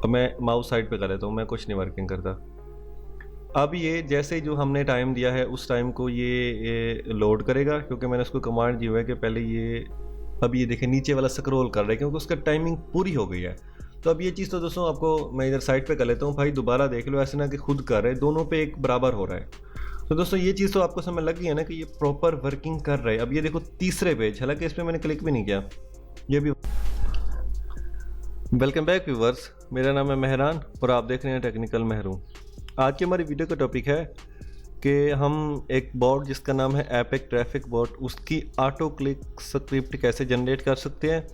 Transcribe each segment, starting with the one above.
अब मैं mouse side पे कर लेता हूँ, मैं कुछ नहीं वर्किंग करता। अब ये जैसे जो हमने टाइम दिया है उस टाइम को ये लोड करेगा, क्योंकि मैंने उसको कमांड दी हुआ है कि पहले ये, अब ये देखें नीचे वाला स्क्रॉल कर रहा है क्योंकि उसका टाइमिंग पूरी हो गई है। तो अब ये चीज़ तो दोस्तों आपको मैं इधर साइड पे कर लेता हूँ, भाई दोबारा देख लो, ऐसे ना कि खुद कर रहे हैं, दोनों पे एक बराबर हो रहा है। तो दोस्तों ये चीज़ तो आपको समझ लग गई है ना कि ये प्रॉपर वर्किंग कर रहा है। अब ये देखो तीसरे पेज, हालांकि इस पर मैंने क्लिक भी नहीं किया, ये भी। वेलकम बैक व्यूवर्स, मेरा नाम है मेहरान और आप देख रहे हैं टेक्निकल महरू। आज की हमारी वीडियो का टॉपिक है कि हम एक बॉट जिसका नाम है एपिक ट्रैफिक बॉट, उसकी ऑटो क्लिक स्क्रिप्ट कैसे जनरेट कर सकते हैं।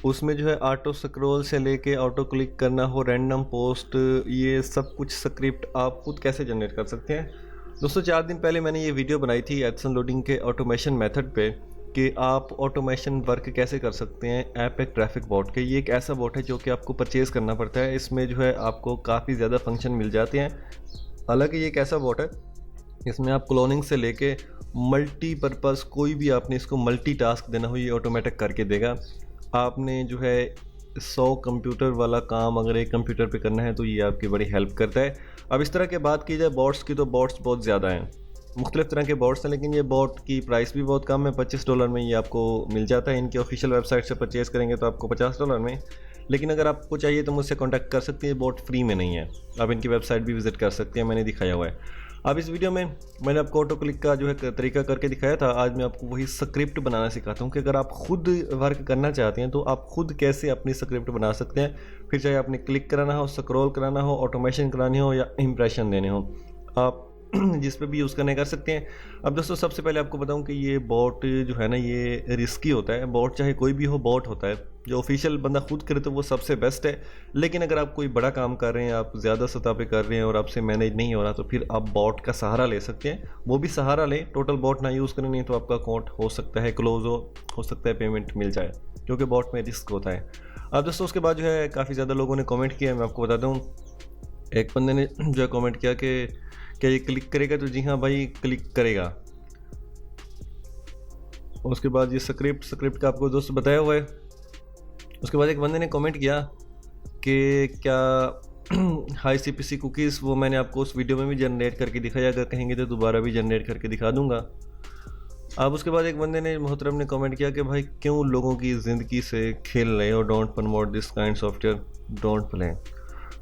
उसमें जो है ऑटो स्क्रॉल से लेके ऑटो क्लिक करना हो, रैंडम पोस्ट, ये सब कुछ स्क्रिप्ट आप खुद कैसे जनरेट कर सकते हैं। दोस्तों 4 दिन पहले मैंने ये वीडियो बनाई थी एडसन लोडिंग के ऑटोमेशन मेथड पे कि आप ऑटोमेशन वर्क कैसे कर सकते हैं एपिक ट्रैफिक बॉट के। ये एक ऐसा बॉट है जो कि आपको परचेज़ करना पड़ता है, इसमें जो है आपको काफ़ी ज़्यादा फंक्शन मिल जाते हैं। हालांकि ये एक ऐसा बॉट है इसमें आप क्लोनिंग से लेके मल्टीपर्पज़ कोई भी आपने इसको मल्टीटास्क देना हो ये ऑटोमेटिक करके देगा। आपने जो है 100 कंप्यूटर वाला काम अगर एक कंप्यूटर पे करना है तो ये आपकी बड़ी हेल्प करता है। अब इस तरह की बात की जाए बॉट्स की, तो बॉट्स बहुत ज़्यादा हैं, मुख्तलिफ़ तरह के बॉट्स हैं, लेकिन ये बॉट की प्राइस भी बहुत कम है। $25 में ये आपको मिल जाता है। इनकी ऑफिशियल वेबसाइट से परचेज़ करेंगे तो आपको $50 में, लेकिन अगर आपको चाहिए तो मुझसे कॉन्टैक्ट कर सकते हैं। बॉट फ्री में नहीं है, आप इनकी वेबसाइट भी विज़िट कर सकते हैं, मैंने दिखाया हुआ है। अब इस वीडियो में मैंने आपको ऑटो क्लिक का जो है तरीका करके दिखाया था, आज मैं आपको वही स्क्रिप्ट बनाना सिखाता हूँ कि अगर आप खुद वर्क करना चाहते हैं तो आप खुद कैसे अपनी स्क्रिप्ट बना सकते हैं। फिर चाहे आपने क्लिक कराना हो, स्क्रॉल कराना हो, ऑटोमेशन करानी हो या इंप्रेशन देने हो, आप जिस पे भी यूज़ करने कर सकते हैं। अब दोस्तों सबसे पहले आपको बताऊं कि ये बॉट जो है ना ये रिस्की होता है। बॉट चाहे कोई भी हो, बॉट होता है। जो ऑफिशियल बंदा खुद करे तो वो सबसे बेस्ट है, लेकिन अगर आप कोई बड़ा काम कर रहे हैं, आप ज़्यादा सतह पे कर रहे हैं और आपसे मैनेज नहीं हो रहा, तो फिर आप बॉट का सहारा ले सकते हैं। वो भी सहारा लें, टोटल बॉट ना यूज़ करें, नहीं तो आपका अकाउंट हो सकता है क्लोज हो सकता है पेमेंट मिल जाए, क्योंकि बॉट में रिस्क होता है। अब दोस्तों उसके बाद जो है काफ़ी ज़्यादा लोगों ने कॉमेंट किया है, मैं आपको बता दूँ। एक बंदे ने जो है कॉमेंट किया कि क्या ये क्लिक करेगा, तो जी हाँ भाई क्लिक करेगा। उसके बाद ये स्क्रिप्ट का आपको दोस्त बताया हुआ है। उसके बाद एक बंदे ने कमेंट किया कि क्या हाई CPC कुकीज़, वो मैंने आपको उस वीडियो में भी जनरेट करके दिखाया, अगर कहेंगे तो दोबारा भी जनरेट करके दिखा दूंगा। अब उसके बाद एक बंदे ने मोहतरम ने कमेंट किया कि भाई क्यों लोगों की ज़िंदगी से खेल रहे हो, don't promote this kind software, don't play.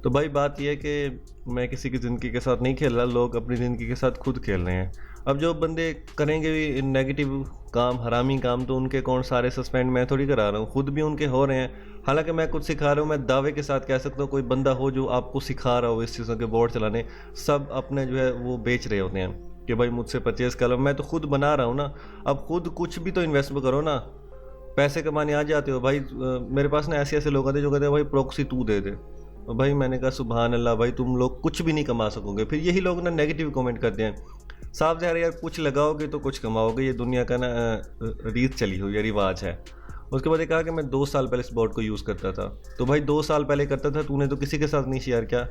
तो भाई बात यह है कि मैं किसी की ज़िंदगी के साथ नहीं खेल रहा, लोग अपनी ज़िंदगी के साथ खुद खेल रहे हैं। अब जो बंदे करेंगे भी नेगेटिव काम, हरामी काम, तो उनके अकाउंट सारे सस्पेंड मैं थोड़ी करा रहा हूँ, खुद भी उनके हो रहे हैं। हालांकि मैं कुछ सिखा रहा हूँ, मैं दावे के साथ कह सकता हूँ कोई बंदा हो जो आपको सिखा रहा हो इस चीज़ों के बोर्ड चलाने, सब अपने जो है वो बेच रहे होते हैं कि भाई मुझसे परचेज़ कर लो। मैं तो खुद बना रहा हूँ ना, अब खुद कुछ भी तो इन्वेस्ट करो ना, पैसे कमाने आ जाते हो भाई। मेरे पास ना ऐसे लोग आते जो कहते हैं भाई प्रॉक्सी तू दे दे। और भाई मैंने कहा सुभान अल्लाह, भाई तुम लोग कुछ भी नहीं कमा सकोगे। फिर यही लोग ना नेगेटिव कमेंट करते हैं। साफ ज़ाहिर यार, कुछ लगाओगे तो कुछ कमाओगे, ये दुनिया का ना रीत चली हुई है, रिवाज है। उसके बाद ये कहा कि मैं 2 साल पहले इस बोर्ड को यूज़ करता था। तो भाई 2 साल पहले करता था, तूने तो किसी के साथ नहीं शेयर किया।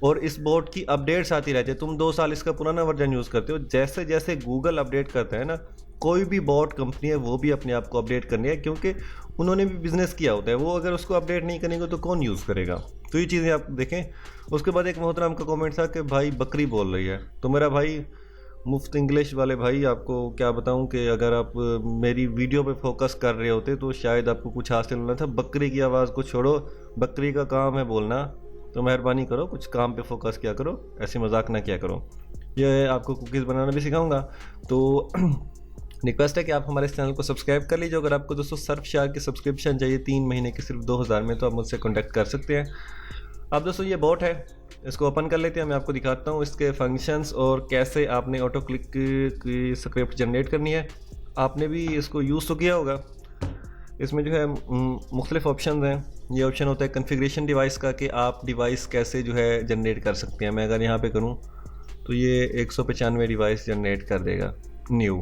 और इस बोर्ड की अपडेट्स आती रहती है, तुम 2 साल इसका पुराना वर्जन यूज़ करते हो। जैसे जैसे गूगल अपडेट करता है ना, कोई भी बॉट कंपनी है वो भी अपने आप को अपडेट करनी है, क्योंकि उन्होंने भी बिज़नेस किया होता है। वो अगर उसको अपडेट नहीं करेंगे तो कौन यूज़ करेगा। तो ये चीज़ें आप देखें। उसके बाद एक मोहतरम का कमेंट था कि भाई बकरी बोल रही है। तो मेरा भाई मुफ्त इंग्लिश वाले भाई, आपको क्या बताऊं कि अगर आप मेरी वीडियो पे फोकस कर रहे होते तो शायद आपको कुछ हासिल होना था। बकरी की आवाज़ को छोड़ो, बकरी का काम है बोलना, तो मेहरबानी करो कुछ काम पे फोकस किया करो, ऐसे मजाक ना किया करो। ये आपको कुकीज़ बनाना भी सिखाऊंगा, तो रिक्वेस्ट है कि आप हमारे इस चैनल को सब्सक्राइब कर लीजिए। अगर आपको दोस्तों सर्फशार की सब्सक्रिप्शन चाहिए 3 महीने की सिर्फ 2000 में, तो आप मुझसे कॉन्टैक्ट कर सकते हैं। अब दोस्तों ये बॉट है, इसको ओपन कर लेते हैं। मैं आपको दिखाता हूँ इसके फंक्शंस और कैसे आपने ऑटो क्लिक की स्क्रिप्ट जनरेट करनी है। आपने भी इसको यूज़ तो किया होगा। इसमें जो है मुख्तलिफ ऑप्शन हैं। ये ऑप्शन होता है कन्फिग्रेशन डिवाइस का, कि आप डिवाइस कैसे जो है जनरेट कर सकते हैं। मैं अगर यहाँ पे करूँ तो ये 195 डिवाइस जनरेट कर देगा न्यू।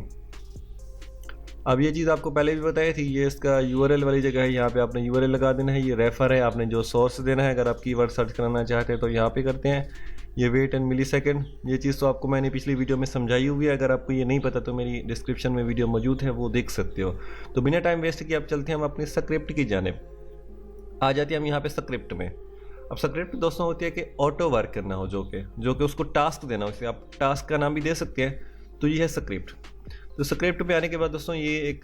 अब ये चीज़ आपको पहले भी बताई थी, ये इसका URL वाली जगह है, यहाँ पे आपने URL लगा देना है। ये रेफर है, आपने जो सोर्स देना है। अगर आप कीवर्ड सर्च कराना चाहते हैं तो यहाँ पे करते हैं। ये वेट एंड मिलीसेकंड, ये चीज़ तो आपको मैंने पिछली वीडियो में समझाई हुई है। अगर आपको ये नहीं पता तो मेरी डिस्क्रिप्शन में वीडियो मौजूद है, वो देख सकते हो। तो बिना टाइम वेस्ट किए आप चलते हैं हम अपनी स्क्रिप्ट की जानिब। आ जाते हैं हम यहाँ पे स्क्रिप्ट में। अब स्क्रिप्ट दोस्तों होती है कि ऑटो वर्क करना हो, जो कि उसको टास्क देना हो, इसे आप टास्क का नाम भी दे सकते हैं। तो ये है स्क्रिप्ट। तो स्क्रिप्ट पे आने के बाद दोस्तों ये एक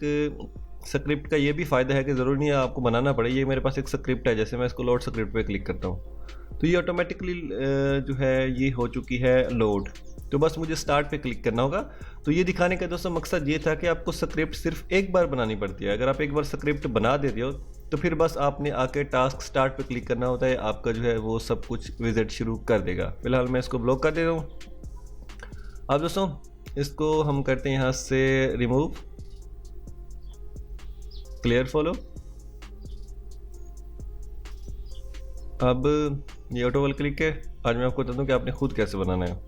स्क्रिप्ट का ये भी फ़ायदा है कि ज़रूरी नहीं है आपको बनाना पड़े। ये मेरे पास एक स्क्रिप्ट है, जैसे मैं इसको लोड स्क्रिप्ट पे क्लिक करता हूँ तो ये ऑटोमेटिकली जो है ये हो चुकी है लोड। तो बस मुझे स्टार्ट पे क्लिक करना होगा। तो ये दिखाने का दोस्तों मकसद ये था कि आपको स्क्रिप्ट सिर्फ एक बार बनानी पड़ती है। अगर आप एक बार स्क्रिप्ट बना देते हो तो फिर बस आपने आके टास्क स्टार्ट पे क्लिक करना होता है, आपका जो है वो सब कुछ विजिट शुरू कर देगा। फिलहाल मैं इसको ब्लॉक कर दे रहा हूँ। अब दोस्तों इसको हम करते हैं यहाँ से रिमूव, क्लियर फॉलो। अब ये ऑटो वाल क्लिक है। आज मैं आपको बता दूँ कि आपने खुद कैसे बनाना है।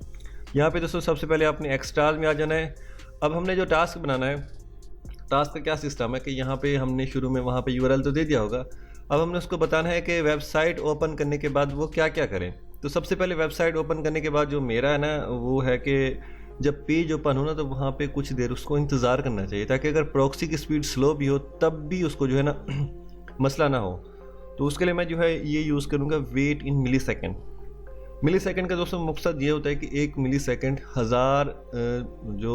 यहाँ पे दोस्तों सबसे पहले आपने एक्स्ट्राज में आ जाना है। अब हमने जो टास्क बनाना है, टास्क का क्या सिस्टम है कि यहाँ पे हमने शुरू में वहाँ पे यूआरएल तो दे दिया होगा। अब हमने उसको बताना है कि वेबसाइट ओपन करने के बाद वो क्या क्या करें। तो सबसे पहले वेबसाइट ओपन करने के बाद जो मेरा है ना वो है कि जब पेज ओपन हो ना तो वहाँ पे कुछ देर उसको इंतज़ार करना चाहिए, ताकि अगर प्रॉक्सी की स्पीड स्लो भी हो तब भी उसको जो है ना मसला ना हो। तो उसके लिए मैं जो है ये यूज़ करूँगा वेट इन मिली सेकेंड। मिली सेकेंड का दोस्तों मकसद ये होता है कि 1 मिली सेकेंड जो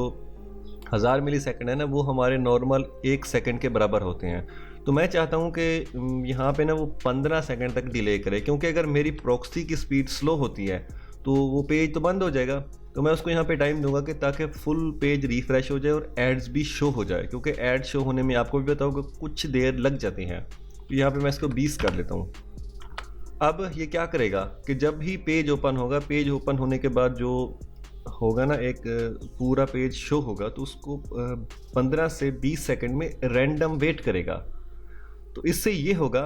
1000 मिली सेकेंड है ना वो हमारे नॉर्मल 1 सेकेंड के बराबर होते हैं। तो मैं चाहता हूँ कि यहाँ पे ना वो 15 सेकेंड तक डिले करे, क्योंकि अगर मेरी प्रॉक्सी की स्पीड स्लो होती है तो वो पेज तो बंद हो जाएगा। तो मैं उसको यहाँ पे टाइम दूंगा कि ताकि फुल पेज रिफ्रेश हो जाए और एड्स भी शो हो जाए, क्योंकि एड शो होने में आपको भी पता होगा कुछ देर लग जाती हैं। तो यहाँ पे मैं इसको 20 कर लेता हूँ। अब ये क्या करेगा कि जब भी पेज ओपन होगा, पेज ओपन होने के बाद जो होगा ना एक पूरा पेज शो होगा, तो उसको 15 से 20 सेकंड में रैंडम वेट करेगा। तो इससे ये होगा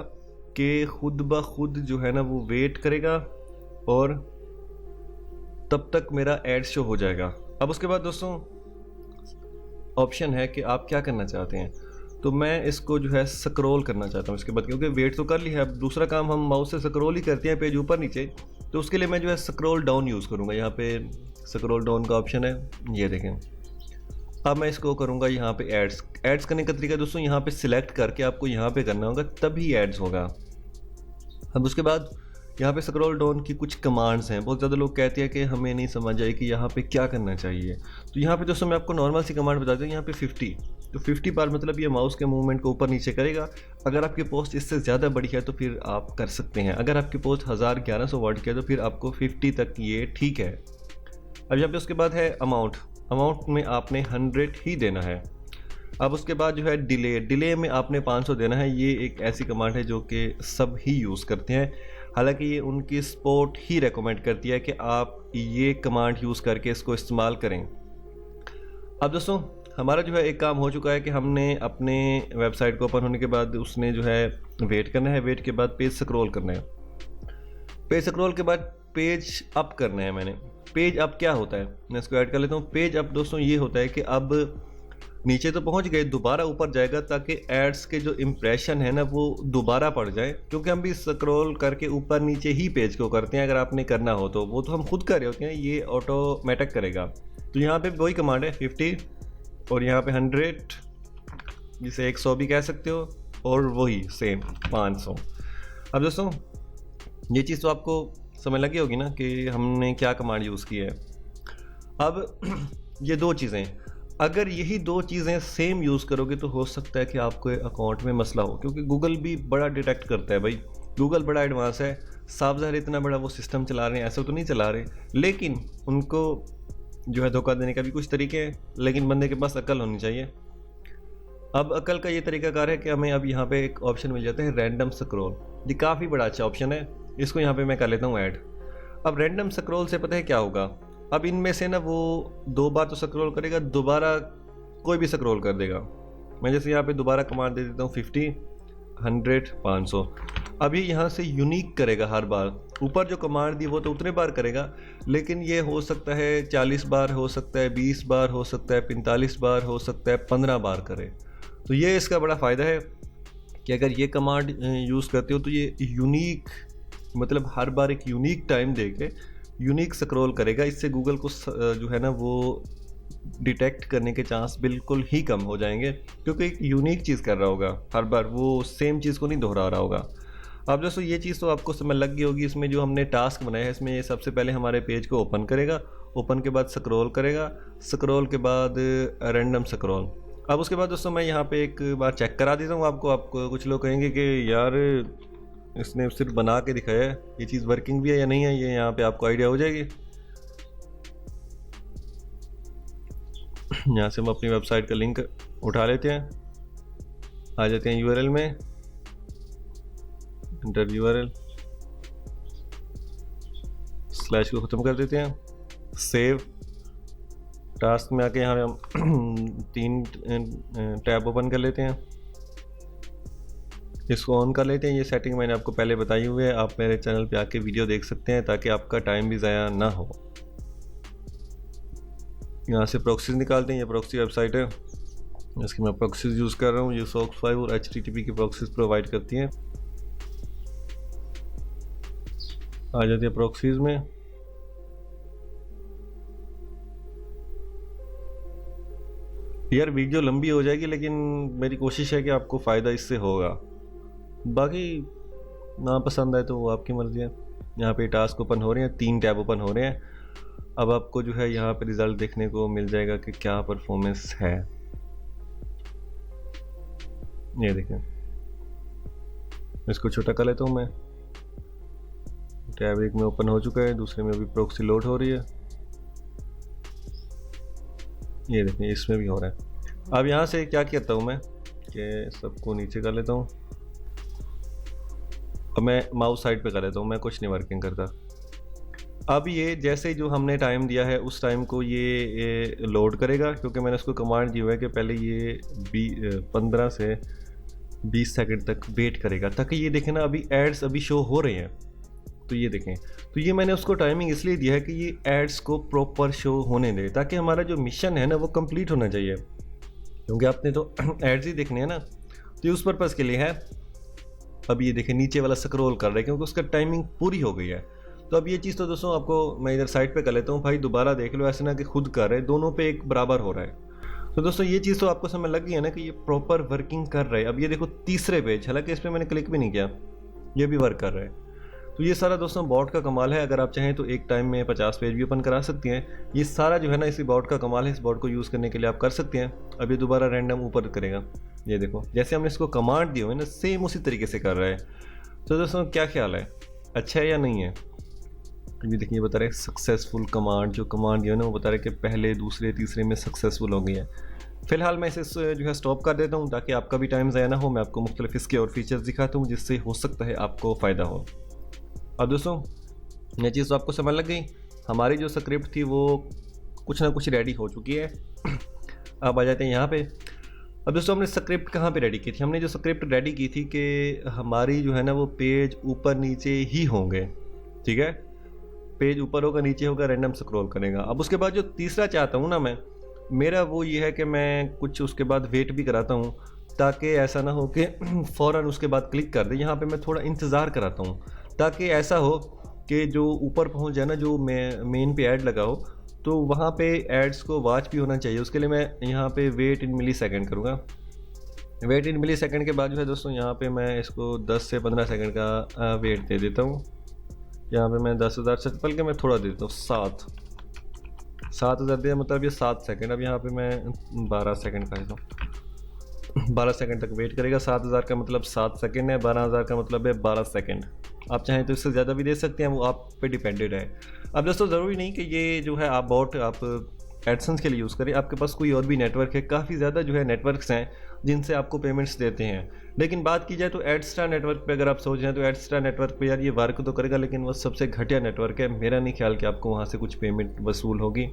कि खुद ब खुद जो है ना वो वेट करेगा और तब तक मेरा ऐड शो हो जाएगा। अब उसके बाद दोस्तों ऑप्शन है कि आप क्या करना चाहते हैं। तो मैं इसको जो है स्क्रॉल करना चाहता हूँ इसके बाद, क्योंकि वेट तो कर लिया है। अब दूसरा काम हम माउस से स्क्रॉल ही करते हैं पेज ऊपर नीचे, तो उसके लिए मैं जो है स्क्रॉल डाउन यूज़ करूँगा। यहाँ पे स्क्रॉल डाउन का ऑप्शन है, ये देखें। अब मैं इसको करूँगा यहाँ पे एड्स करने का तरीका दोस्तों यहाँ पे सिलेक्ट करके आपको यहाँ पे करना होगा, तभी एड्स होगा। अब उसके बाद यहाँ पे स्क्रॉल डाउन की कुछ कमांड्स हैं। बहुत ज़्यादा लोग कहते हैं कि हमें नहीं समझ आई कि यहाँ पे क्या करना चाहिए। तो यहाँ पे दोस्तों मैं आपको नॉर्मल सी कमांड बताता हूँ। यहाँ पे 50, तो 50 बार मतलब ये माउस के मूवमेंट को ऊपर नीचे करेगा। अगर आपकी पोस्ट इससे ज़्यादा बड़ी है तो फिर आप कर सकते हैं। अगर आपकी पोस्ट 1100 वर्ड की है तो फिर आपको 50 तक ये ठीक है। अब यहाँ पे उसके बाद है अमाउंट में आपने 100 ही देना है। अब उसके बाद जो है डिले में आपने 500 देना है। ये एक ऐसी कमांड है जो कि सब ही यूज़ करते हैं, हालांकि ये उनकी सपोर्ट ही रेकमेंड करती है कि आप ये कमांड यूज़ करके इसको इस्तेमाल करें। अब दोस्तों हमारा जो है एक काम हो चुका है कि हमने अपने वेबसाइट को ओपन होने के बाद उसने जो है वेट करना है। वेट के बाद पेज स्क्रॉल करना है। पेज स्क्रॉल के बाद पेज अप करना है मैंने। पेज अप क्या होता है मैं इसको ऐड कर लेता हूँ। पेज अप दोस्तों ये होता है कि अब नीचे तो पहुंच गए, दोबारा ऊपर जाएगा ताकि एड्स के जो इम्प्रेशन है ना वो दोबारा पड़ जाए, क्योंकि हम भी स्क्रॉल करके ऊपर नीचे ही पेज को करते हैं। अगर आपने करना हो तो वो तो हम खुद कर रहे होते हैं, ये ऑटोमेटिक करेगा। तो यहाँ पे वही कमांड है 50 और यहाँ पे 100, जिसे 100 भी कह सकते हो, और वही सेम 500। अब दोस्तों ये चीज़ तो आपको समझ लगी होगी ना कि हमने क्या कमांड यूज़ की है। अब ये दो चीज़ें, अगर यही दो चीज़ें सेम यूज़ करोगे तो हो सकता है कि आपको अकाउंट में मसला हो, क्योंकि गूगल भी बड़ा डिटेक्ट करता है। भाई गूगल बड़ा एडवांस है, साफ ज़ाहिर इतना बड़ा वो सिस्टम चला रहे हैं, ऐसा तो नहीं चला रहे, लेकिन उनको जो है धोखा देने का भी कुछ तरीके हैं, लेकिन बंदे के पास अकल होनी चाहिए। अब अकल का ये तरीकाकार है कि हमें अब यहाँ पे एक ऑप्शन मिल जाता है रैंडम स्क्रॉल। ये काफ़ी बड़ा अच्छा ऑप्शन है, इसको यहाँ पे मैं कर लेता हूँ ऐड। अब रैंडम स्क्रॉल से पता है क्या होगा, अब इनमें से ना वो 2 बार तो स्क्रॉल करेगा, दोबारा कोई भी स्क्रॉल कर देगा। मैं जैसे यहाँ पे दोबारा कमांड दे देता हूँ 50, 100, 500। अभी यहाँ से यूनिक करेगा हर बार। ऊपर जो कमांड दी वो तो उतने बार करेगा, लेकिन ये हो सकता है 40 बार, हो सकता है 20 बार, हो सकता है 45 बार, हो सकता है 15 बार करे। तो ये इसका बड़ा फ़ायदा है कि अगर ये कमांड यूज़ करते हो तो ये यूनिक, मतलब हर बार एक यूनिक टाइम दे के यूनिक स्क्रॉल करेगा। इससे गूगल को जो है ना वो डिटेक्ट करने के चांस बिल्कुल ही कम हो जाएंगे, क्योंकि एक यूनिक चीज़ कर रहा होगा हर बार, वो सेम चीज़ को नहीं दोहरा रहा होगा। अब दोस्तों ये चीज़ तो आपको समझ लग गई होगी। इसमें जो हमने टास्क बनाया है, इसमें ये सबसे पहले हमारे पेज को ओपन करेगा, ओपन के बाद स्क्रॉल करेगा, स्क्रॉल के बाद रैंडम स्क्रॉल। अब उसके बाद दोस्तों मैं यहाँ पे एक बार चेक करा देता हूँ आपको कुछ लोग कहेंगे कि यार इसने सिर्फ बना के दिखाया है, ये चीज़ वर्किंग भी है या नहीं है, ये यहाँ पे आपको आइडिया हो जाएगी। यहाँ से हम अपनी वेबसाइट का लिंक उठा लेते हैं, आ जाते हैं यूआरएल में, इंटर यूआरएल, स्लैश को ख़त्म कर देते हैं, सेव। टास्क में आके यहाँ हम 3 टैब ओपन कर लेते हैं, इसको ऑन कर लेते हैं। ये सेटिंग मैंने आपको पहले बताई हुई है, आप मेरे चैनल पे आके वीडियो देख सकते हैं ताकि आपका टाइम भी ज़ाया ना हो। यहाँ से प्रॉक्सीज निकालते हैं, ये प्रॉक्सी वेबसाइट है, इसकी मैं प्रॉक्सीज यूज़ कर रहा हूँ। ये SOCKS 5 और HTTP की प्रॉक्सीज प्रोवाइड करती हैं। आ जाती है प्रॉक्सीज में, यार वीडियो लंबी हो जाएगी लेकिन मेरी कोशिश है कि आपको फ़ायदा इससे होगा, बाकी ना पसंद आए तो वो आपकी मर्ज़ी है। यहाँ पे टास्क ओपन हो रहे हैं, 3 टैब ओपन हो रहे हैं। अब आपको जो है यहाँ पे रिज़ल्ट देखने को मिल जाएगा कि क्या परफॉर्मेंस है। ये देखें, इसको छोटा कर लेता हूँ मैं। टैब 1 में ओपन हो चुका है, दूसरे में अभी प्रॉक्सी लोड हो रही है। ये देखें, इसमें भी हो रहा है। अब यहाँ से क्या करता हूँ मैं कि सबको नीचे कर लेता हूँ, अब मैं माउस साइड पे कर लेता हूँ, मैं कुछ नहीं वर्किंग करता। अब ये जैसे जो हमने टाइम दिया है उस टाइम को ये लोड करेगा, क्योंकि मैंने उसको कमांड दी हुआ है कि पहले ये 15 से 20 सेकंड तक वेट करेगा, ताकि ये देखें ना अभी एड्स अभी शो हो रहे हैं। तो ये देखें, तो ये मैंने उसको टाइमिंग इसलिए दिया है कि ये एड्स को प्रॉपर शो होने दे, ताकि हमारा जो मिशन है ना वो कंप्लीट होना चाहिए, क्योंकि आपने तो एड्स ही देखने हैं ना, तो ये उस पर्पज़ के लिए है। अब ये देखें नीचे वाला स्क्रॉल कर रहा है क्योंकि उसका टाइमिंग पूरी हो गई है। तो अब ये चीज़ तो दोस्तों आपको मैं इधर साइड पे कर लेता हूँ, भाई दोबारा देख लो, ऐसे ना कि खुद कर रहे, दोनों पे एक बराबर हो रहा है। तो दोस्तों ये चीज़ तो आपको समझ लग गई है ना कि ये प्रॉपर वर्किंग कर रहा है। अब ये देखो तीसरे पेज, हालांकि इस पर मैंने क्लिक भी नहीं किया, ये भी वर्क कर रहा है। तो ये सारा दोस्तों बॉट का कमाल है। अगर आप चाहें तो एक टाइम में 50 पेज भी ओपन करा सकती हैं। ये सारा जो है ना इसी बॉट का कमाल है, इस बॉट को यूज़ करने के लिए आप कर सकते हैं। अब ये दोबारा रैंडम ऊपर करेगा, ये देखो जैसे हमने इसको कमांड दी हुई है ना सेम उसी तरीके से कर रहा है। तो दोस्तों क्या ख्याल है, अच्छा है या नहीं है? ये देखिए बता रहे सक्सेसफुल कमांड, जो कमांड दिया है ना वो बता रहे कि पहले दूसरे तीसरे में सक्सेसफुल हो गई है। फिलहाल मैं इसे जो है स्टॉप कर देता हूँ ताकि आपका भी टाइम ज़ाया ना हो। मैं आपको मुख्तलिफ इसके और फीचर्स दिखाता हूँ जिससे हो सकता है आपको फ़ायदा हो। अब दोस्तों ये चीज़ तो आपको समझ लग गई, हमारी जो स्क्रिप्ट थी वो कुछ ना कुछ रेडी हो चुकी है। अब आ जाते हैं यहाँ पे। अब दोस्तों हमने स्क्रिप्ट कहाँ पे रेडी की थी? हमने जो स्क्रिप्ट रेडी की थी कि हमारी जो है ना वो पेज ऊपर नीचे ही होंगे, ठीक है, पेज ऊपर होगा नीचे होगा, रैंडम स्क्रॉल करेगा। अब उसके बाद जो तीसरा चाहता हूँ ना मैं, मेरा वो ये है कि मैं कुछ उसके बाद वेट भी कराता हूँ, ताकि ऐसा ना हो कि फ़ौरन उसके बाद क्लिक कर दे। यहाँ पे मैं थोड़ा इंतज़ार कराता हूँ ताकि ऐसा हो कि जो ऊपर पहुँच जाए ना, जो मेन पे ऐड लगा हो तो वहाँ पे एड्स को वॉच भी होना चाहिए। उसके लिए मैं यहाँ पे वेट इन मिली सेकेंड करूँगा। वेट इन मिली सेकेंड के बाद जो है दोस्तों यहाँ पे मैं इसको 10 से 15 सेकेंड का वेट दे देता हूँ। यहाँ पे मैं 10,000 से बल्कि मैं थोड़ा दे देता हूँ, 7,000 दिया, मतलब ये 7 सेकेंड। अब यहाँ पे मैं 12 सेकेंड का देता हूँ, 12 सेकेंड तक वेट करेगा। 7,000 का मतलब 7 सेकेंड है, 12,000 का मतलब है 12 सेकेंड। आप चाहें तो इससे ज़्यादा भी दे सकते हैं, वो आप पे डिपेंडेड है। अब दोस्तों ज़रूरी नहीं कि ये जो है आप बॉट आप एडसेंस के लिए यूज़ करें, आपके पास कोई और भी नेटवर्क है। काफ़ी ज़्यादा जो है नेटवर्क्स हैं जिनसे आपको पेमेंट्स देते हैं। लेकिन बात की जाए तो एडस्ट्रा नेटवर्क पे अगर आप सोच रहे हैं तो एडस्ट्रा नेटवर्क पे यार ये वर्क तो करेगा, लेकिन वो सबसे घटिया नेटवर्क है। मेरा नहीं ख्याल कि आपको वहाँ से कुछ पेमेंट वसूल होगी,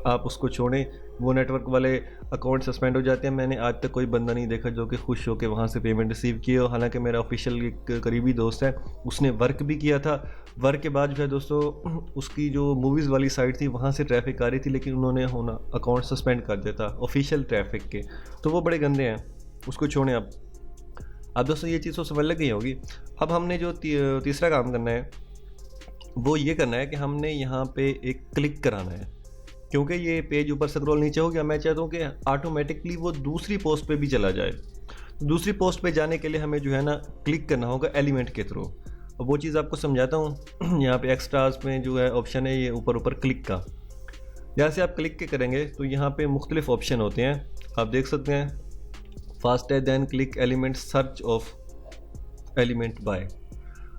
आप उसको छोड़ें। वो नेटवर्क वाले अकाउंट सस्पेंड हो जाते हैं। मैंने आज तक कोई बंदा नहीं देखा जो कि खुश हो के वहाँ से पेमेंट रिसीव किए हो। हालांकि मेरा ऑफिशियल एक करीबी दोस्त है, उसने वर्क भी किया था। वर्क के बाद जो है दोस्तों उसकी जो मूवीज़ वाली साइट थी वहाँ से ट्रैफिक आ रही थी, लेकिन उन्होंने होना अकाउंट सस्पेंड कर दिया था ऑफिशियल ट्रैफिक के। तो वो बड़े गंदे हैं, उसको छोड़ें आप। अब दोस्तों ये चीज़ तो समझ लग गई होगी। अब हमने जो तीसरा काम करना है वो ये करना है कि हमने यहाँ पे एक क्लिक कराना है, क्योंकि ये पेज ऊपर स्क्रॉल नीचे हो गया। मैं चाहता हूँ कि ऑटोमेटिकली वो दूसरी पोस्ट पे भी चला जाए। दूसरी पोस्ट पे जाने के लिए हमें जो है ना क्लिक करना होगा एलिमेंट के थ्रू। अब वो चीज़ आपको समझाता हूँ। यहाँ पे एक्स्ट्रास में जो है ऑप्शन है ये ऊपर ऊपर क्लिक का, जैसे आप क्लिक के करेंगे तो यहाँ पे मुख्तलिफ ऑप्शन होते हैं, आप देख सकते हैं। Faster than click element search of element by.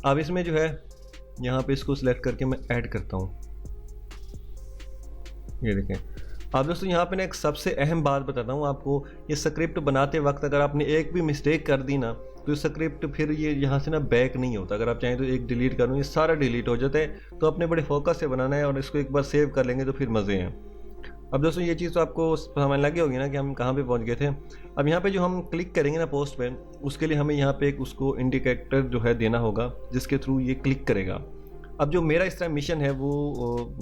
अब इसमें जो है यहाँ पे इसको सिलेक्ट करके मैं ऐड करता हूँ। ये देखें आप दोस्तों, यहाँ पे ना एक सबसे अहम बात बताता हूँ आपको। ये स्क्रिप्ट बनाते वक्त अगर आपने एक भी मिस्टेक कर दी ना तो स्क्रिप्ट फिर ये यहाँ से ना बैक नहीं होता। अगर आप चाहें तो एक डिलीट करूँ, ये सारा डिलीट हो जाता है। तो अपने बड़े फोकस से बनाना है और इसको एक बार सेव कर लेंगे तो फिर मज़े हैं। अब दोस्तों ये चीज़ तो आपको समझ लगी होगी ना कि हम कहाँ पे पहुँच गए थे। अब यहाँ पे जो हम क्लिक करेंगे ना पोस्ट पे, उसके लिए हमें यहाँ पे एक उसको इंडिकेटर जो है देना होगा जिसके थ्रू ये क्लिक करेगा। अब जो मेरा इस तरह मिशन है वो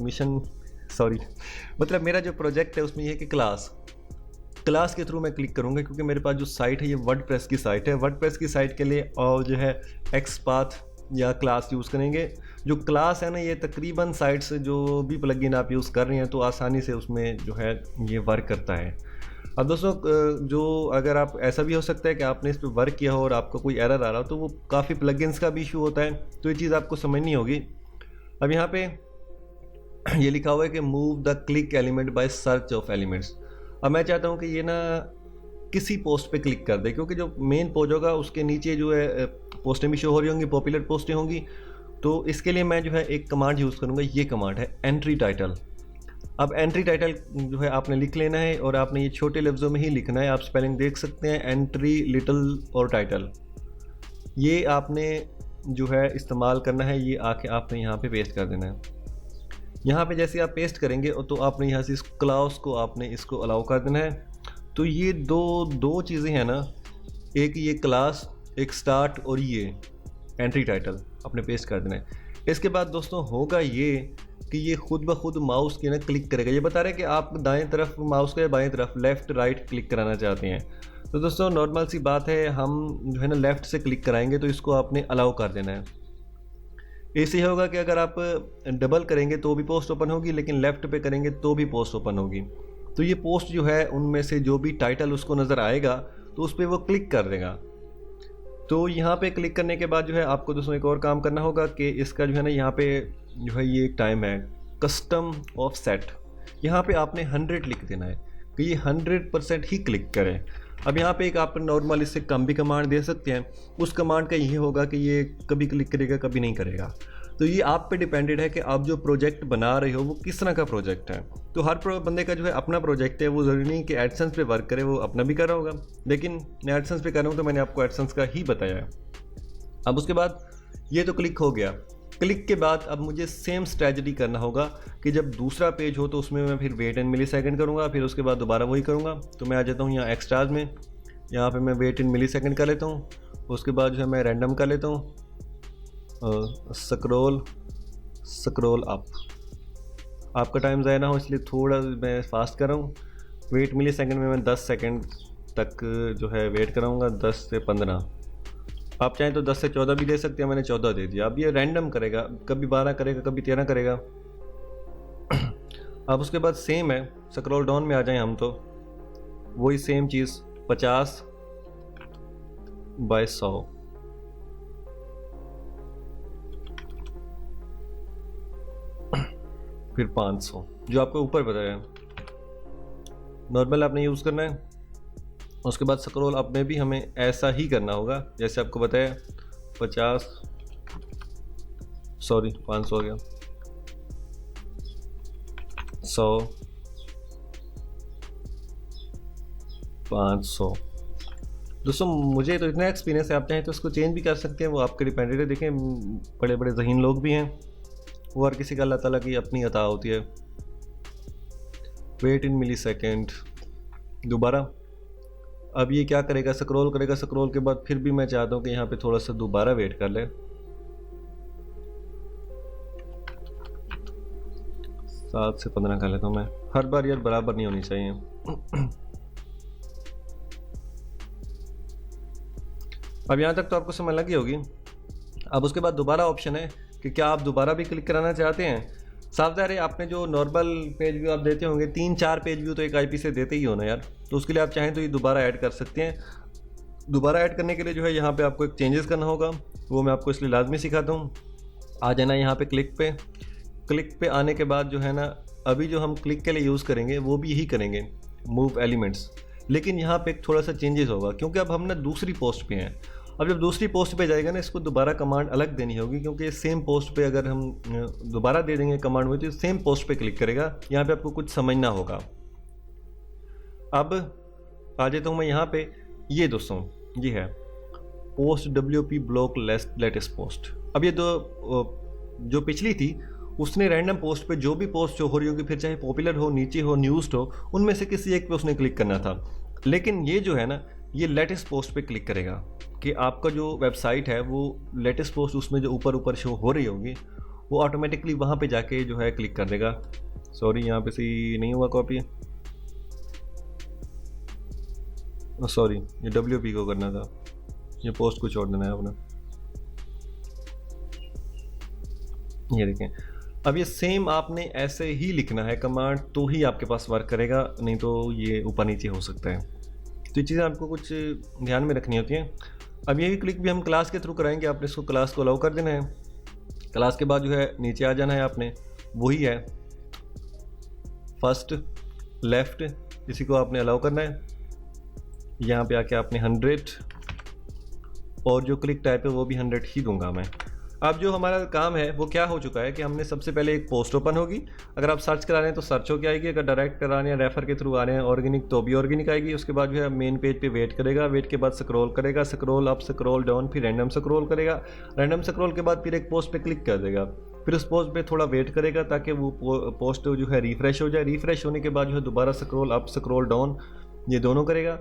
मतलब मेरा जो प्रोजेक्ट है उसमें ये है कि क्लास के थ्रू मैं क्लिक करूँगा, क्योंकि मेरे पास जो साइट है ये वर्डप्रेस की साइट है। वर्डप्रेस की साइट के लिए और जो है एक्सपाथ या क्लास यूज़ करेंगे। जो क्लास है ना ये तकरीबन साइट से जो भी प्लगइन आप यूज़ कर रहे हैं तो आसानी से उसमें जो है ये वर्क करता है। अब दोस्तों जो अगर आप ऐसा भी हो सकता है कि आपने इस पर वर्क किया हो और आपको कोई एरर आ रहा हो तो वो काफ़ी प्लगइन्स का भी इशू होता है, तो ये चीज़ आपको समझनी होगी। अब यहाँ पे ये लिखा हुआ है कि move the click element by search of elements. अब मैं चाहता हूँ कि ये ना किसी पोस्ट पे क्लिक कर दे, क्योंकि जो मेन पेज होगा उसके नीचे जो है पोस्टें भी शो हो रही होंगी, पॉपुलर पोस्टें होंगी। तो इसके लिए मैं जो है एक कमांड यूज़ करूँगा, ये कमांड है एंट्री टाइटल। अब एंट्री टाइटल जो है आपने लिख लेना है और आपने ये छोटे लफ्ज़ों में ही लिखना है। आप स्पेलिंग देख सकते हैं, एंट्री, लिटिल और टाइटल। ये आपने जो है इस्तेमाल करना है, ये आके आपने यहाँ पे पेस्ट कर देना है। यहाँ पे जैसे आप पेस्ट करेंगे तो आपने यहाँ से इस क्लास को आपने इसको अलाउ कर देना है। तो ये दो चीज़ें हैं ना, एक ये क्लास, एक स्टार्ट और ये एंट्री टाइटल आपने पेस्ट कर देना है। इसके बाद दोस्तों होगा ये कि ये खुद ब खुद माउस की ना क्लिक करेगा। ये बता रहा है कि आप दाएं तरफ माउस को या बाएं तरफ लेफ़्ट राइट क्लिक कराना चाहते हैं। तो दोस्तों नॉर्मल सी बात है, हम जो है ना लेफ़्ट से क्लिक कराएंगे तो इसको आपने अलाउ कर देना है। ऐसे ही होगा कि अगर आप डबल करेंगे तो भी पोस्ट ओपन होगी, लेकिन लेफ़्ट पे करेंगे तो भी पोस्ट ओपन होगी। तो ये पोस्ट जो है उनमें से जो भी टाइटल उसको नज़र आएगा तो उस पर वो क्लिक कर देगा। तो यहाँ पे क्लिक करने के बाद जो है आपको दोस्तों एक और काम करना होगा कि इसका जो है ना यहाँ पे जो है ये एक टाइम है कस्टम ऑफसेट। यहाँ पे आपने 100 लिख देना है कि ये 100% ही क्लिक करें। अब यहाँ पे एक आप नॉर्मल इससे कम भी कमांड दे सकते हैं। उस कमांड का ये होगा कि ये कभी क्लिक करेगा कभी नहीं करेगा। तो ये आप पे डिपेंडेड है कि आप जो प्रोजेक्ट बना रहे हो वो किस तरह का प्रोजेक्ट है। तो हर बंदे का जो है अपना प्रोजेक्ट है, वो ज़रूरी नहीं कि एडसेंस पे वर्क करे, वो अपना भी कर रहा होगा। लेकिन मैं एडसेंस पे कर रहा हूँ तो मैंने आपको एडसेंस का ही बताया है। अब उसके बाद ये तो क्लिक हो गया। क्लिक के बाद अब मुझे सेम स्ट्रैटेजी करना होगा कि जब दूसरा पेज हो तो उसमें मैं फिर वेट इन मिलीसेकंड करूँगा, फिर उसके बाद दोबारा वही करूँगा। तो मैं आ जाता हूँ यहाँ एक्स्ट्राज में, यहाँ पे मैं वेट इन मिलीसेकंड कर लेता हूँ। उसके बाद जो है मैं रैंडम कर लेता हूँ, स्क्रॉल अप। आपका टाइम ज़ाया ना हो इसलिए थोड़ा मैं फास्ट कर रहा हूँ। वेट मिलीसेकंड में मैं 10 सेकंड तक जो है वेट कराऊँगा, 10 से 15। आप चाहें तो 10 से 14 भी दे सकते हैं, मैंने 14 दे दिया। अब ये रैंडम करेगा, कभी 12 करेगा कभी 13 करेगा। अब उसके बाद सेम है, स्क्रॉल डाउन में आ जाएं हम तो वही सेम चीज़ 50 बाय 100। फिर 500 जो आपको ऊपर बताया नॉर्मल आपने यूज़ करना है। उसके बाद स्क्रॉल अप में भी हमें ऐसा ही करना होगा जैसे आपको बताया 500 हो गया, 100, 500। दोस्तों मुझे तो इतना एक्सपीरियंस है, आप चाहें तो उसको चेंज भी कर सकते हैं, वो आपके डिपेंडेड है। देखें बड़े बड़े ज़हीन लोग भी हैं, वो हर किसी का अल्लाह ताला की अपनी अता होती है। वेट इन मिलीसेकंड दोबारा। अब ये क्या करेगा, स्क्रॉल करेगा। स्क्रॉल के बाद फिर भी मैं चाहता हूँ कि यहाँ पे थोड़ा सा दोबारा वेट कर ले। 7 से 15 कर लेता हूँ मैं। हर बार यार बराबर नहीं होनी चाहिए। अब यहाँ तक तो आपको समझ लगी होगी। अब उसके बाद दोबारा ऑप्शन है कि क्या आप दोबारा भी क्लिक कराना चाहते हैं। साफ ज़ाहिर है आपने जो नॉर्मल पेज व्यू आप देते होंगे 3-4 पेज व्यू तो एक आईपी से देते ही हो ना यार। तो उसके लिए आप चाहें तो ये दोबारा ऐड कर सकते हैं। दोबारा ऐड करने के लिए जो है यहाँ पे आपको एक चेंजेस करना होगा, वो मैं आपको इसलिए लाजमी सिखाता हूँ। आ जाना यहाँ पे क्लिक पे आने के बाद जो है ना, अभी जो हम क्लिक के लिए यूज़ करेंगे वो भी यही करेंगे, मूव एलिमेंट्स। लेकिन यहाँ पे एक थोड़ा सा चेंजेस होगा, क्योंकि अब हम ना दूसरी पोस्ट पे हैं। अब जब दूसरी पोस्ट पे जाएगा ना, इसको दोबारा कमांड अलग देनी होगी, क्योंकि सेम पोस्ट पे अगर हम दोबारा दे देंगे कमांड में तो सेम पोस्ट पे क्लिक करेगा। यहाँ पे आपको कुछ समझना होगा। अब आ जाता हूँ मैं यहाँ पे, ये दोस्तों ये है post WP block latest post. अब ये जो पिछली थी उसने रैंडम पोस्ट पे जो भी पोस्ट जो हो रही होगी, फिर चाहे पॉपुलर हो, नीचे हो, न्यूज़ हो, उनमें से किसी एक पे उसने क्लिक करना था। लेकिन ये जो है ना, ये लेटेस्ट पोस्ट पे क्लिक करेगा कि आपका जो वेबसाइट है वो लेटेस्ट पोस्ट उसमें जो ऊपर शो हो रही होगी वो ऑटोमेटिकली वहाँ पे जाके जो है क्लिक कर देगा। सॉरी यहाँ पे से नहीं हुआ कॉपी, सॉरी ये WP को करना था, ये पोस्ट को छोड़ देना है अपना। ये देखें, अब ये सेम आपने ऐसे ही लिखना है कमांड, तो ही आपके पास वर्क करेगा, नहीं तो ये ऊपर नीचे हो सकता है। तो ये चीज़ें आपको कुछ ध्यान में रखनी होती हैं। अब यही क्लिक भी हम क्लास के थ्रू कराएंगे। आपने इसको क्लास को अलाउ कर देना है। क्लास के बाद जो है नीचे आ जाना है आपने, वही है फर्स्ट लेफ्ट, इसी को आपने अलाउ करना है। यहाँ पे आके आपने 100 और जो क्लिक टाइप है वो भी 100 ही दूंगा मैं। अब जो हमारा काम है वो क्या हो चुका है कि हमने सबसे पहले एक पोस्ट ओपन होगी। अगर आप सर्च करा रहे हैं तो सर्च होकर आएगी, अगर डायरेक्ट करा रहे हैं रेफर के थ्रू आ रहे हैं ऑर्गेनिक तो भी ऑर्गेनिक आएगी। उसके बाद जो है मेन पेज पे वेट करेगा, वेट के बाद स्क्रॉल करेगा, स्क्रॉल अप स्क्रॉल डाउन, फिर रैंडम स्क्रॉल करेगा, रैंडम स्क्रॉल के बाद फिर एक पोस्ट पे क्लिक कर देगा, फिर उस पोस्ट पे थोड़ा वेट करेगा ताकि वो पोस्ट जो है रिफ्रेश हो जाए। रिफ्रेश होने के बाद जो है दोबारा स्क्रॉल अप स्क्रॉल डाउन ये दोनों करेगा,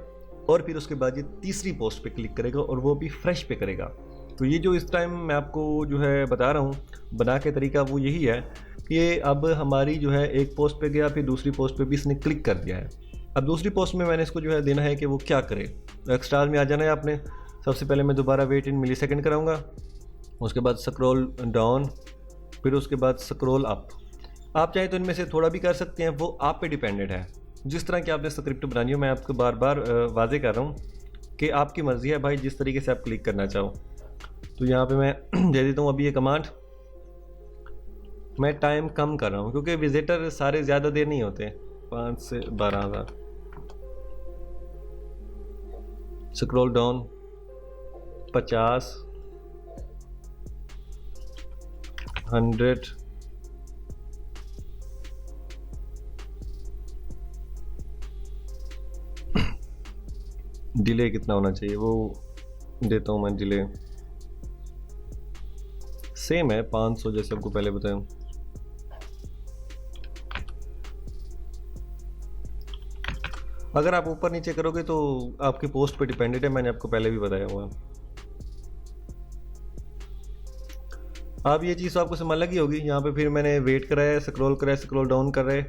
और फिर उसके बाद ये तीसरी पोस्ट पे क्लिक करेगा और वो भी फ्रेश पे करेगा। तो ये जो इस टाइम मैं आपको जो है बता रहा हूँ बना के तरीका, वो यही है कि अब हमारी जो है एक पोस्ट पे गया, फिर दूसरी पोस्ट पे भी इसने क्लिक कर दिया है। अब दूसरी पोस्ट में मैंने इसको जो है देना है कि वो क्या करे। एक्स्ट्रा में आ जाना है आपने। सबसे पहले मैं दोबारा वेट इन मिलीसेकंड कराऊंगा, उसके बाद स्क्रॉल डाउन, फिर उसके बाद स्क्रॉल अप। आप चाहे तो इनमें से थोड़ा भी कर सकते हैं, वो आप पे डिपेंडेंट है जिस तरह की आपने स्क्रिप्ट बनानी हो। मैं आपको बार बार वाजे कर रहा हूँ कि आपकी मर्ज़ी है भाई, जिस तरीके से आप क्लिक करना चाहो। तो यहाँ पे मैं दे देता हूँ अभी ये कमांड। मैं टाइम कम कर रहा हूँ क्योंकि विजिटर सारे ज़्यादा देर नहीं होते, 5 से 12,000। स्क्रॉल डाउन 50, 100, डिले कितना होना चाहिए वो देता हूँ मैं। डिले सेम है 500 जैसे आपको पहले बताया। अगर आप ऊपर नीचे करोगे तो आपके पोस्ट पे डिपेंडेंट है, मैंने आपको पहले भी बताया हुआ। अब ये चीज़ तो आपको समझ लगी होगी। यहाँ पे फिर मैंने वेट कराया, स्क्रॉल कराया, स्क्रॉल डाउन कर रहे।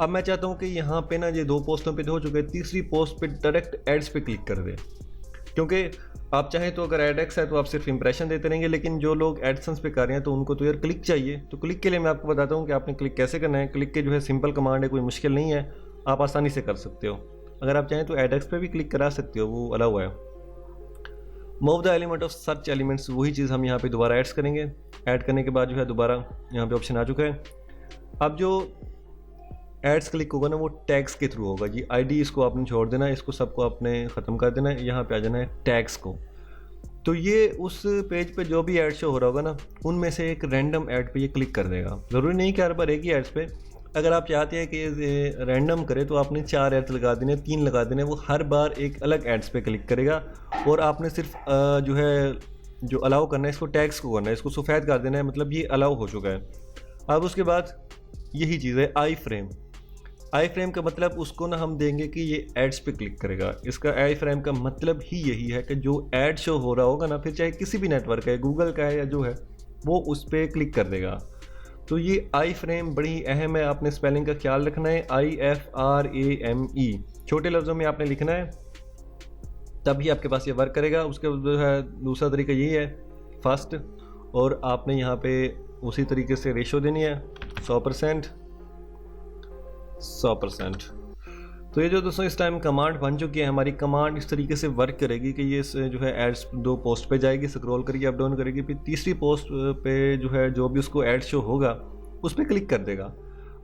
अब मैं चाहता हूँ कि यहाँ पे ना ये 2 पोस्टों पे हो चुके, तीसरी पोस्ट पे डायरेक्ट एड्स पे क्लिक कर दे। क्योंकि आप चाहें तो अगर एडएक्स है तो आप सिर्फ इंप्रेशन देते रहेंगे, लेकिन जो लोग एडसेंस पे कर रहे हैं तो उनको तो यार क्लिक चाहिए। तो क्लिक के लिए मैं आपको बताता हूँ कि आपने क्लिक कैसे करना है। क्लिक के जो है सिंपल कमांड है, कोई मुश्किल नहीं है, आप आसानी से कर सकते हो। अगर आप चाहें तो एडएक्स पे भी क्लिक करा सकते हो, वो अलाउ है। Move the element of search elements, वही चीज़ हम यहाँ पे दोबारा ऐड करेंगे। ऐड करने के बाद जो है दोबारा यहाँ पे ऑप्शन आ चुका है। अब जो एड्स क्लिक होगा ना वो टैग्स के थ्रू होगा जी। आईडी इसको आपने छोड़ देना है, इसको सबको आपने ख़त्म कर देना है। यहाँ पे आ जाना है टैग्स को। तो ये उस पेज पे जो भी ऐड शो हो रहा होगा ना, उनमें से एक रैंडम ऐड पे ये क्लिक कर देगा। ज़रूरी नहीं कि हर बार एक ही एड्स पे। अगर आप चाहते हैं कि रैंडम करे तो आपने 4 एड्स लगा देने, 3 लगा देने, वो हर बार एक अलग एड्स पे क्लिक करेगा। और आपने सिर्फ जो है जो अलाउ करना है, इसको टैग्स को करना है, इसको सफ़ेद कर देना है, मतलब ये अलाउ हो चुका है। अब उसके बाद यही चीज़ है आई फ्रेम। आई फ्रेम का मतलब उसको ना हम देंगे कि ये एड्स पे क्लिक करेगा। इसका आई फ्रेम का मतलब ही यही है कि जो एड शो हो रहा होगा ना, फिर चाहे किसी भी नेटवर्क है, गूगल का है या जो है, वो उस पर क्लिक कर देगा। तो ये आई फ्रेम बड़ी अहम है, आपने स्पेलिंग का ख्याल रखना है। IFRAME छोटे लफ्ज़ों में आपने लिखना है, तभी आपके पास ये वर्क करेगा। उसके जो है दूसरा तरीका यही है फर्स्ट, और आपने यहाँ पे उसी तरीके से रेशो देनी है 100%। तो ये जो दोस्तों इस टाइम कमांड बन चुकी है हमारी, कमांड इस तरीके से वर्क करेगी कि ये जो है एड्स 2 पोस्ट पे जाएगी, स्क्रॉल करेगी, अप डाउन करेगी, फिर तीसरी पोस्ट पे जो है जो भी उसको एड शो होगा उस पर क्लिक कर देगा।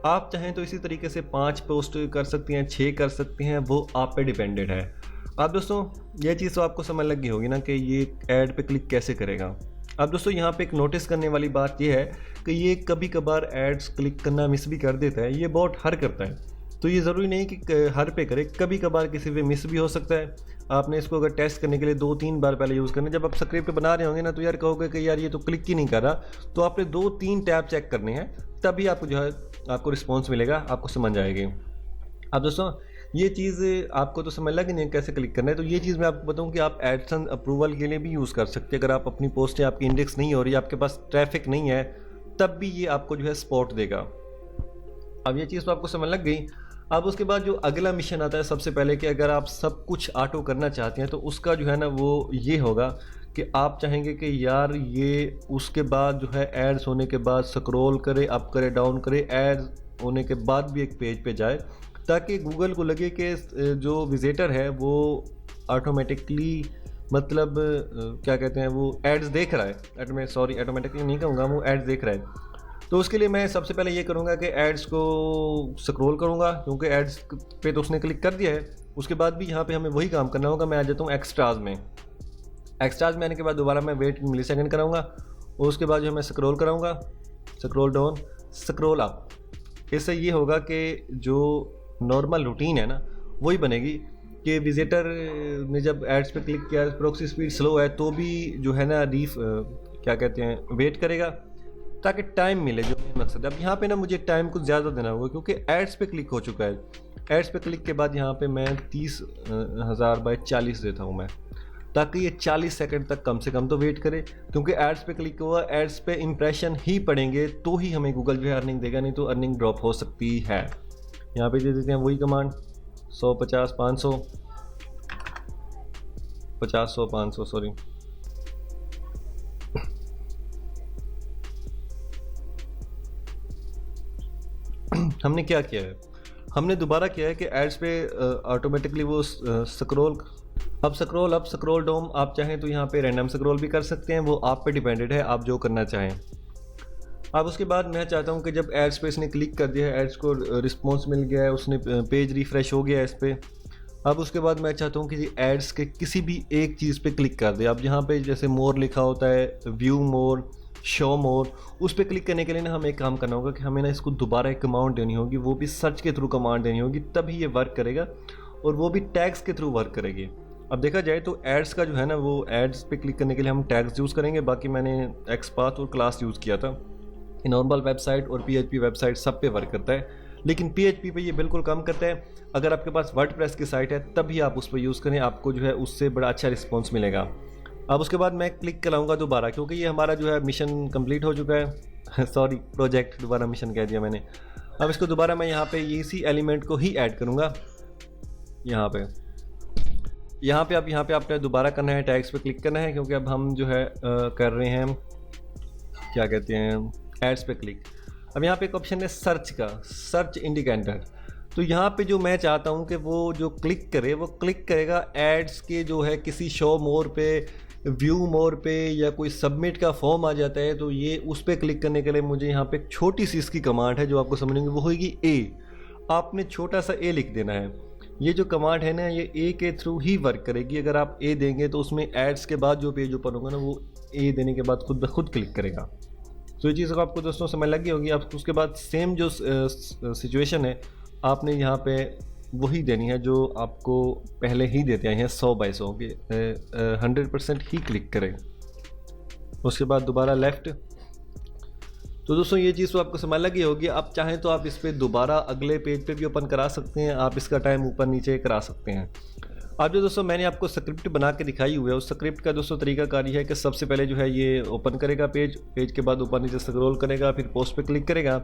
आप चाहें तो इसी तरीके से 5 पोस्ट कर सकती हैं, 6 कर सकती हैं, वो आप पे डिपेंडेड है। अब दोस्तों ये चीज़ तो आपको समझ लग गई होगी ना कि ये ऐड पे क्लिक कैसे करेगा। अब दोस्तों यहाँ पे एक नोटिस करने वाली बात ये है कि ये कभी कभार एड्स क्लिक करना मिस भी कर देता है, ये बॉट हर करता है, तो ये ज़रूरी नहीं कि हर पे करे, कभी कभार किसी पे मिस भी हो सकता है। आपने इसको अगर टेस्ट करने के लिए 2-3 बार पहले यूज़ करना, जब आप स्क्रिप्ट बना रहे होंगे ना तो यार कहोगे कि यार ये तो क्लिक ही नहीं कर रहा, तो आपने 2-3 टैब चेक करने हैं, तभी आपको जो है आपको रिस्पॉन्स मिलेगा, आपको समझ आएगी। अब दोस्तों ये चीज़ आपको तो समझ लगी नहीं कैसे क्लिक करना है, तो ये चीज़ मैं आपको बताऊं कि आप एडसेंस अप्रूवल के लिए भी यूज़ कर सकते हैं। अगर आप अपनी पोस्टें, आपकी इंडेक्स नहीं हो रही, आपके पास ट्रैफिक नहीं है, तब भी ये आपको जो है स्पॉट देगा। अब ये चीज़ तो आपको समझ लग गई। अब उसके बाद जो अगला मिशन आता है सबसे पहले कि अगर आप सब कुछ ऑटो करना चाहते हैं तो उसका जो है ना वो ये होगा कि आप चाहेंगे कि यार ये उसके बाद जो है एड्स होने के बाद स्क्रॉल करे, अप करे, डाउन करे, एड्स होने के बाद भी एक पेज पे जाए, ताकि गूगल को लगे कि जो विजिटर है वो ऑटोमेटिकली मतलब क्या कहते हैं वो एड्स देख रहा है। ऑटोमेटिकली नहीं कहूँगा, वो एड्स देख रहा है। तो उसके लिए मैं सबसे पहले ये करूँगा कि एड्स को स्क्रॉल करूँगा, क्योंकि एड्स पे तो उसने क्लिक कर दिया है। उसके बाद भी यहाँ पे हमें वही काम करना होगा। मैं आ जाता हूँ एक्स्ट्राज में। एक्स्ट्राज में आने के बाद दोबारा मैं वेट मिलीसेकंड कराऊँगा, और उसके बाद जो मैं स्क्रॉल कराऊँगा, स्क्रॉल डाउन, स्क्रॉल अप। इससे ये होगा कि जो नॉर्मल रूटीन है ना वही बनेगी कि विजिटर ने जब एड्स पे क्लिक किया, प्रॉक्सी स्पीड स्लो है तो भी जो है ना क्या कहते हैं वेट करेगा, ताकि टाइम मिले, जो मेन मकसद है। अब यहाँ पे ना मुझे टाइम कुछ ज़्यादा देना होगा, क्योंकि एड्स पे क्लिक हो चुका है। एड्स पे क्लिक के बाद यहाँ पे मैं 30,000/40 देता हूँ मैं, ताकि ये 40 सेकंड तक कम से कम तो वेट करे, क्योंकि एड्स पे क्लिक हुआ, एड्स पे इंप्रेशन ही पड़ेंगे तो ही हमें गूगल जो है अर्निंग देगा, नहीं तो अर्निंग ड्रॉप हो सकती है। यहाँ पे दे देते हैं वही कमांड 100, 50, 500, 50, 100, 500 सॉरी। हमने क्या किया है, हमने दोबारा किया है कि एड्स पे ऑटोमेटिकली वो स्क्रॉल अब स्क्रॉल अप, स्क्रॉल डाउन, आप चाहें तो यहाँ पे रैंडम स्क्रॉल भी कर सकते हैं, वो आप पे डिपेंडेड है, आप जो करना चाहें। अब उसके बाद मैं चाहता हूँ कि जब एड्स पे इसने क्लिक कर दिया है, एड्स को रिस्पॉन्स मिल गया है, उसने पेज रिफ्रेश हो गया है इस पर। अब उसके बाद मैं चाहता हूँ कि एड्स के किसी भी एक चीज़ पे क्लिक कर दे। अब यहाँ पे जैसे मोर लिखा होता है, व्यू मोर, शो मोर, उस पर क्लिक करने के लिए ना हमें एक काम करना होगा कि हमें ना इसको दोबारा एक कमांड देनी होगी, वो भी सर्च के थ्रू कमांड देनी होगी, तभी ये वर्क करेगा, और वो भी टैग्स के थ्रू वर्क करेगी। अब देखा जाए तो एड्स का जो है ना वो एड्स पे क्लिक करने के लिए हम टैग्स यूज़ करेंगे, बाकी मैंने एक्सपाथ और क्लास यूज़ किया था। नॉर्मल वेबसाइट और PHP वेबसाइट सब पे वर्क करता है, लेकिन PHP पे ये बिल्कुल काम करता है। अगर आपके पास वर्डप्रेस की साइट है तभी आप उस पर यूज़ करें, आपको जो है उससे बड़ा अच्छा रिस्पॉन्स मिलेगा। अब उसके बाद मैं क्लिक कराऊंगा दोबारा, क्योंकि ये हमारा जो है मिशन कंप्लीट हो चुका है सॉरी प्रोजेक्ट, दोबारा मिशन कह दिया मैंने। अब इसको दोबारा मैं यहाँ पे इसी एलिमेंट को ही ऐड करूँगा। यहाँ पे अब यहाँ पे आपने दोबारा करना है, टैग्स पे क्लिक करना है, क्योंकि अब हम जो है कर रहे हैं क्या कहते हैं एड्स पे क्लिक। अब यहाँ पे एक ऑप्शन है सर्च का, सर्च इंडिकेटर। तो यहाँ पे जो मैं चाहता हूँ कि वो जो क्लिक करे, वो क्लिक करेगा एड्स के जो है किसी शो मोर पे, व्यू मोर पे, या कोई सबमिट का फॉर्म आ जाता है, तो ये उस पर क्लिक करने के लिए मुझे यहाँ पे एक छोटी सी इसकी कमांड है जो आपको समझेंगे, वो होगी ए। आपने छोटा सा ए लिख देना है। ये जो कमांड है ना ये ए के थ्रू ही वर्क करेगी। अगर आप ए देंगे तो उसमें एड्स के बाद जो पेज ओपन होगा ना वो ए देने के बाद खुद ब खुद क्लिक करेगा। तो ये चीज़ को आपको दोस्तों समझ लगी होगी। आप उसके बाद सेम जो सिचुएशन है आपने यहाँ पे वही देनी है जो आपको पहले ही देते आए हैं 100/100 के 100% ही क्लिक करें। उसके बाद दोबारा लेफ़्ट। तो दोस्तों ये चीज़ तो आपको समझ लगी होगी। आप चाहें तो आप इस पर दोबारा अगले पेज पे भी ओपन करा सकते हैं, आप इसका टाइम ऊपर नीचे करा सकते हैं। अब जो दोस्तों मैंने आपको स्क्रिप्ट बना के दिखाई हुई है, उस स्क्रिप्ट का दोस्तों तरीकाकार ये है कि सबसे पहले जो है ये ओपन करेगा पेज के बाद ऊपर नीचे स्क्रॉल करेगा, फिर पोस्ट पे क्लिक करेगा।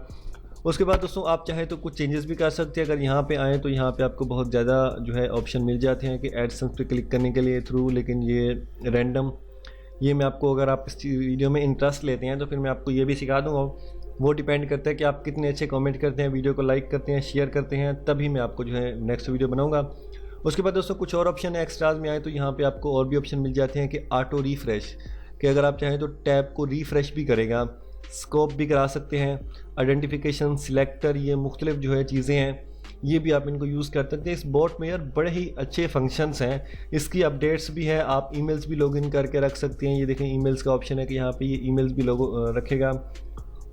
उसके बाद दोस्तों आप चाहें तो कुछ चेंजेस भी कर सकते हैं। अगर यहाँ पे आएँ तो यहाँ पे आपको बहुत ज़्यादा जो है ऑप्शन मिल जाते हैं कि एडसेंस पे क्लिक करने के लिए थ्रू, लेकिन ये रैंडम, ये मैं आपको, अगर आप इस वीडियो में इंटरेस्ट लेते हैं तो फिर मैं आपको ये भी सिखा दूँगा वो डिपेंड करता है कि आप कितने अच्छे कमेंट करते हैं, वीडियो को लाइक करते हैं, शेयर करते हैं, तभी मैं आपको जो है नेक्स्ट वीडियो बनाऊंगा। उसके बाद दोस्तों कुछ और ऑप्शन है एक्स्ट्राज में आए तो यहाँ पे आपको और भी ऑप्शन मिल जाते हैं कि ऑटो रिफ़्रेश, कि अगर आप चाहें तो टैब को रिफ़्रेश भी करेगा, स्कोप भी करा सकते हैं, आइडेंटिफिकेशन, सिलेक्टर, ये मुख्तलिफ जो है चीज़ें हैं, ये भी आप इनको यूज़ कर सकते हैं। इस बोट में यार बड़े ही अच्छे फंक्शंस हैं, इसकी अपडेट्स भी है, आप ईमेल्स भी लॉगिन करके रख सकते हैं। ये देखें ईमेल्स का ऑप्शन है कि यहाँ पे ये ईमेल्स भी रखेगा,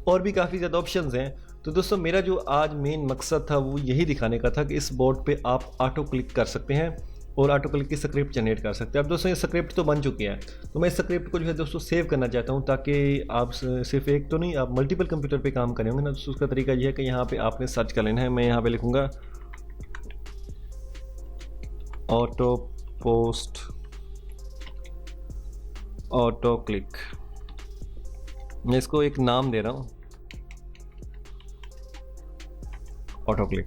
और भी काफ़ी ज़्यादा ऑप्शंस हैं। तो दोस्तों मेरा जो आज मेन मकसद था वो यही दिखाने का था कि इस बोर्ड पे आप ऑटो क्लिक कर सकते हैं और ऑटो क्लिक की स्क्रिप्ट जनरेट कर सकते हैं। अब दोस्तों ये स्क्रिप्ट तो बन चुकी है, तो मैं इस स्क्रिप्ट को जो है दोस्तों सेव करना चाहता हूँ, ताकि आप सिर्फ एक तो नहीं, आप मल्टीपल कंप्यूटर पे काम करेंगे ना। तो उसका तरीका ये है कि यहाँ पे आपने सर्च कर लेना है। मैं यहाँ पे लिखूँगा ऑटो पोस्ट ऑटो क्लिक, मैं इसको एक नाम दे रहा हूँ ऑटो क्लिक।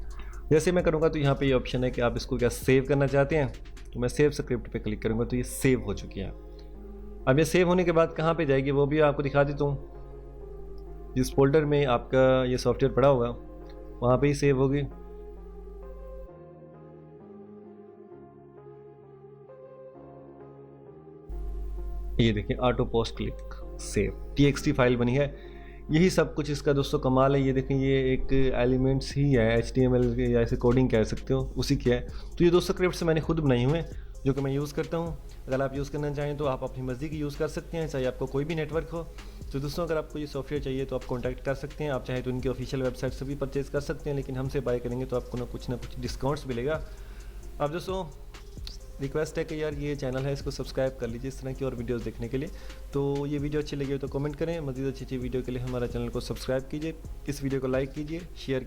जैसे मैं करूँगा तो यहाँ पे ये ऑप्शन है कि आप इसको क्या सेव करना चाहते हैं, तो मैं सेव स्क्रिप्ट पे क्लिक करूँगा तो ये सेव हो चुकी है। अब ये सेव होने के बाद कहाँ पे जाएगी वो भी आपको दिखा देता हूँ। जिस फोल्डर में आपका ये सॉफ्टवेयर पड़ा होगा वहाँ पे ही सेव होगी। ये देखिए auto post click save txt file बनी है। यही सब कुछ इसका दोस्तों कमाल है। ये देखें ये एक एलिमेंट्स ही है, HTML या ऐसे कोडिंग कह सकते हो, उसी की है। तो ये दोस्तों स्क्रिप्ट्स मैंने खुद बनाई हुए हैं जो कि मैं यूज़ करता हूँ। अगर आप यूज़ करना चाहें तो आप अपनी मर्ज़ी की यूज़ कर सकते हैं, चाहे आपको कोई भी नेटवर्क हो। तो दोस्तों अगर आपको ये सॉफ्टवेयर चाहिए तो आप कॉन्टैक्ट कर सकते हैं। आप चाहे तो इनकी ऑफिशियल वेबसाइट से भी परचेज़ कर सकते हैं, लेकिन हमसे बाय करेंगे तो आपको ना कुछ डिस्काउंट्स मिलेगा। अब दोस्तों रिक्वेस्ट है कि यार ये चैनल है इसको सब्सक्राइब कर लीजिए इस तरह की और वीडियोस देखने के लिए। तो ये वीडियो अच्छी लगी हो तो कमेंट करें, मज़ीद अच्छी वीडियो के लिए हमारा चैनल को सब्सक्राइब कीजिए, इस वीडियो को लाइक कीजिए, शेयर